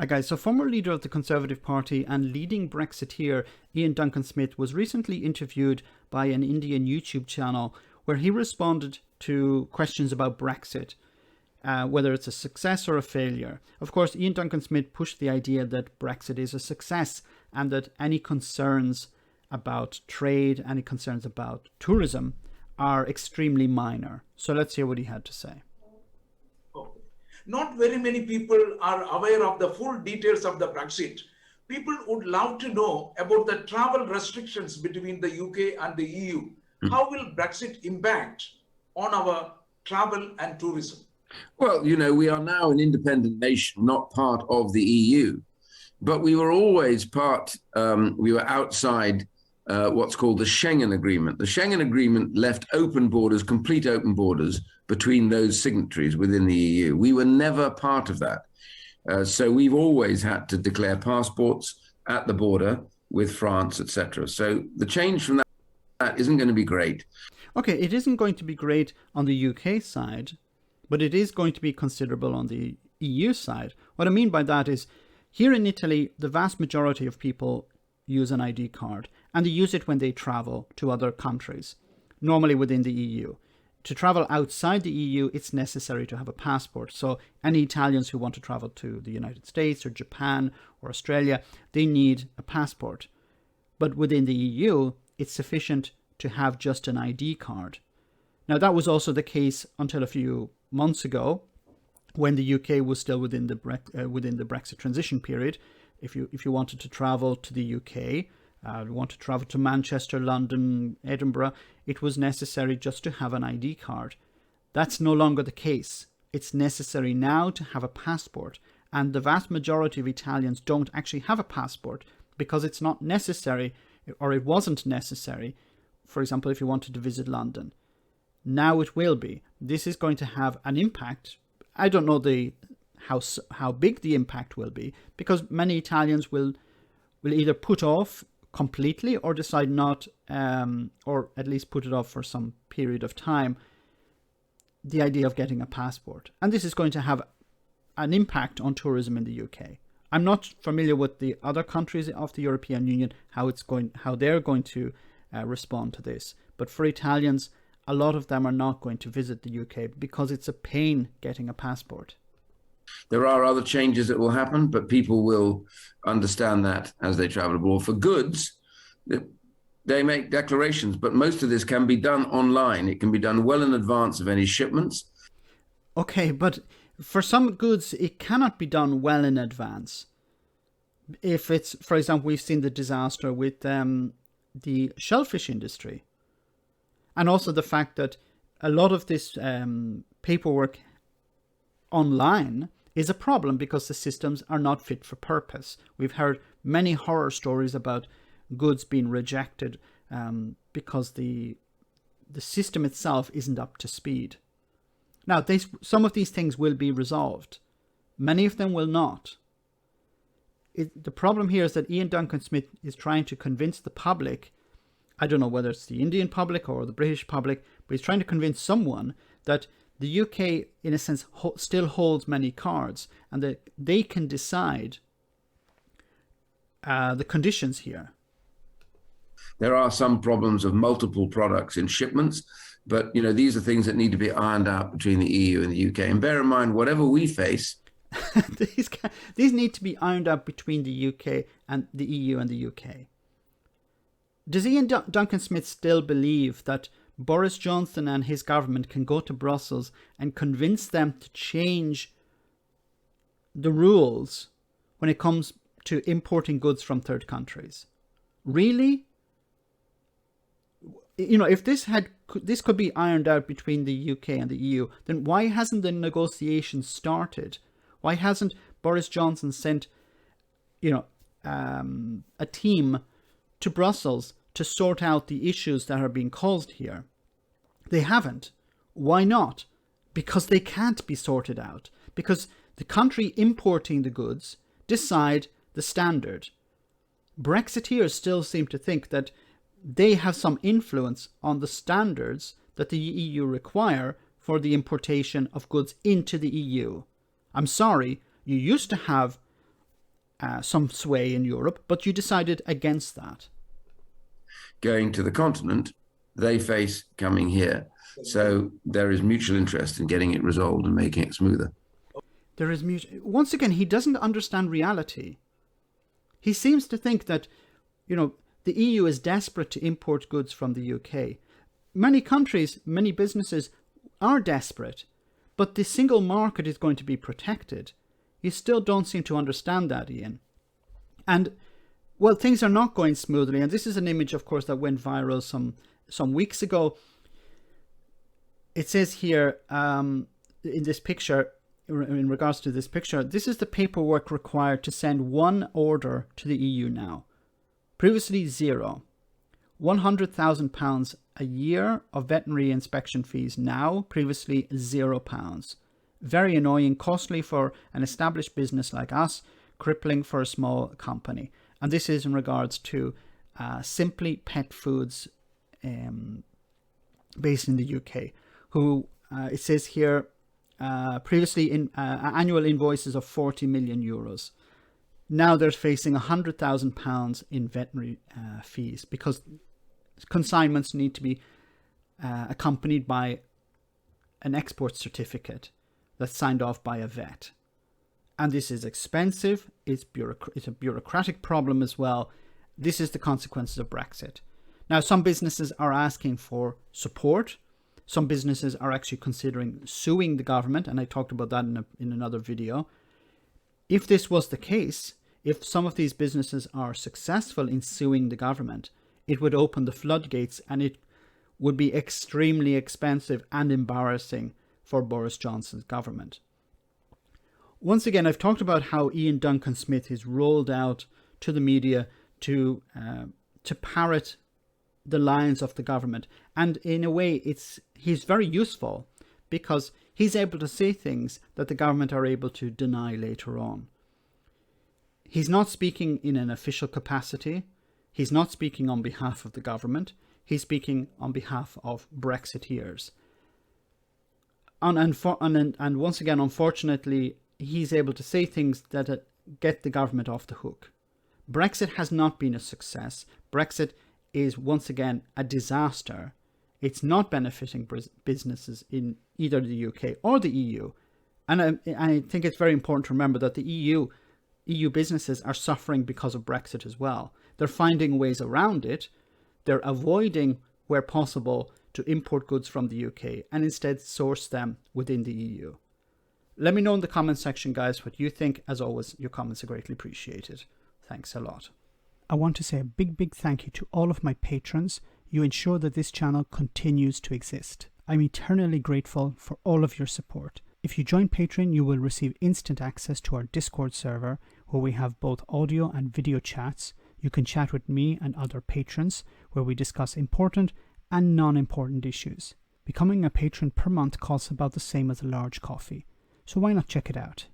Hi guys, so former leader of the Conservative Party and leading Brexiteer Iain Duncan Smith was recently interviewed by an Indian YouTube channel where he responded to questions about Brexit, whether it's a success or a failure. Of course, Iain Duncan Smith pushed the idea that Brexit is a success and that any concerns about trade, any concerns about tourism are extremely minor. So let's hear what he had to say. Not very many people are aware of the full details of the Brexit. People would love to know about the travel restrictions between the UK and the EU. How will Brexit impact on our travel and tourism? Well, we are now an independent nation, not part of the EU, but we were always we were outside what's called the Schengen Agreement. The Schengen Agreement left open borders, complete open borders between those signatories within the EU. We were never part of that. So we've always had to declare passports at the border with France, etc. So the change from that isn't going to be great. Okay, it isn't going to be great on the UK side, but it is going to be considerable on the EU side. What I mean by that is, here in Italy, the vast majority of people use an ID card, and they use it when they travel to other countries, normally within the EU. To travel outside the EU, it's necessary to have a passport. So any Italians who want to travel to the United States or Japan or Australia, they need a passport. But within the EU, it's sufficient to have just an ID card. Now, that was also the case until a few months ago, when the UK was still within the Brexit transition period. If you wanted to travel to the UK, want to travel to Manchester, London, Edinburgh, it was necessary just to have an ID card. That's no longer the case. It's necessary now to have a passport, and the vast majority of Italians don't actually have a passport because it's not necessary, or it wasn't necessary, for example, if you wanted to visit London. Now it will be. This is going to have an impact. I don't know how big the impact will be, because many Italians will either put off completely or decide not, or at least put it off for some period of time, the idea of getting a passport. And this is going to have an impact on tourism in the UK. I'm not familiar with the other countries of the European Union, how they're going to respond to this. But for Italians, a lot of them are not going to visit the UK because it's a pain getting a passport. There are other changes that will happen, but people will understand that as they travel abroad. For goods, they make declarations, but most of this can be done online. It can be done well in advance of any shipments. Okay, but for some goods, it cannot be done well in advance. If it's, for example, we've seen the disaster with the shellfish industry. And also the fact that a lot of this paperwork online is a problem because the systems are not fit for purpose. We've heard many horror stories about goods being rejected because the system itself isn't up to speed. Now, some of these things will be resolved. Many of them will not. The problem here is that Iain Duncan Smith is trying to convince the public, I don't know whether it's the Indian public or the British public, but he's trying to convince someone that the UK, in a sense, still holds many cards and that they can decide the conditions here. There are some problems of multiple products in shipments, but these are things that need to be ironed out between the EU and the UK. And bear in mind, whatever we face, these need to be ironed out between the UK and the EU and the UK. Does Iain Duncan Smith still believe that Boris Johnson and his government can go to Brussels and convince them to change the rules when it comes to importing goods from third countries? Really? If this could be ironed out between the UK and the EU, then why hasn't the negotiations started? Why hasn't Boris Johnson sent, a team to Brussels to sort out the issues that are being caused here? They haven't. Why not? Because they can't be sorted out. Because the country importing the goods decide the standard. Brexiteers still seem to think that they have some influence on the standards that the EU require for the importation of goods into the EU. I'm sorry, you used to have some sway in Europe, but you decided against that. Going to the continent, they face coming here. So there is mutual interest in getting it resolved and making it smoother. There is once again, he doesn't understand reality. He seems to think that, the EU is desperate to import goods from the UK. Many countries, many businesses are desperate, but the single market is going to be protected. You still don't seem to understand that, Iain. And, well, things are not going smoothly. And this is an image, of course, that went viral some weeks ago. It says here in this picture, in regards to this picture, this is the paperwork required to send one order to the EU now. Previously zero. £100,000 a year of veterinary inspection fees now, previously £0. Very annoying, costly for an established business like us, crippling for a small company. And this is in regards to Simply Pet Foods based in the UK, who it says here previously in annual invoices of 40 million euros. Now they're facing £100,000 in veterinary fees because consignments need to be accompanied by an export certificate that's signed off by a vet. And this is expensive. It's a bureaucratic problem as well. This is the consequences of Brexit. Now, some businesses are asking for support. Some businesses are actually considering suing the government, and I talked about that in another video. If this was the case, if some of these businesses are successful in suing the government, it would open the floodgates, and it would be extremely expensive and embarrassing for Boris Johnson's government. Once again, I've talked about how Iain Duncan Smith is rolled out to the media to parrot the lines of the government. And in a way, he's very useful because he's able to say things that the government are able to deny later on. He's not speaking in an official capacity. He's not speaking on behalf of the government. He's speaking on behalf of Brexiteers. And once again, unfortunately, he's able to say things that get the government off the hook. Brexit has not been a success. Brexit is once again a disaster. It's not benefiting businesses in either the UK or the EU. And I think it's very important to remember that the EU businesses are suffering because of Brexit as well. They're finding ways around it. They're avoiding, where possible, to import goods from the UK and instead source them within the EU. Let me know in the comment section, guys, what you think. As always, your comments are greatly appreciated. Thanks a lot. I want to say a big thank you to all of my patrons. You ensure that this channel continues to exist. I'm eternally grateful for all of your support. If you join Patreon, you will receive instant access to our Discord server, where we have both audio and video chats. You can chat with me and other patrons, where we discuss important and non-important issues. Becoming a patron per month costs about the same as a large coffee, so why not check it out?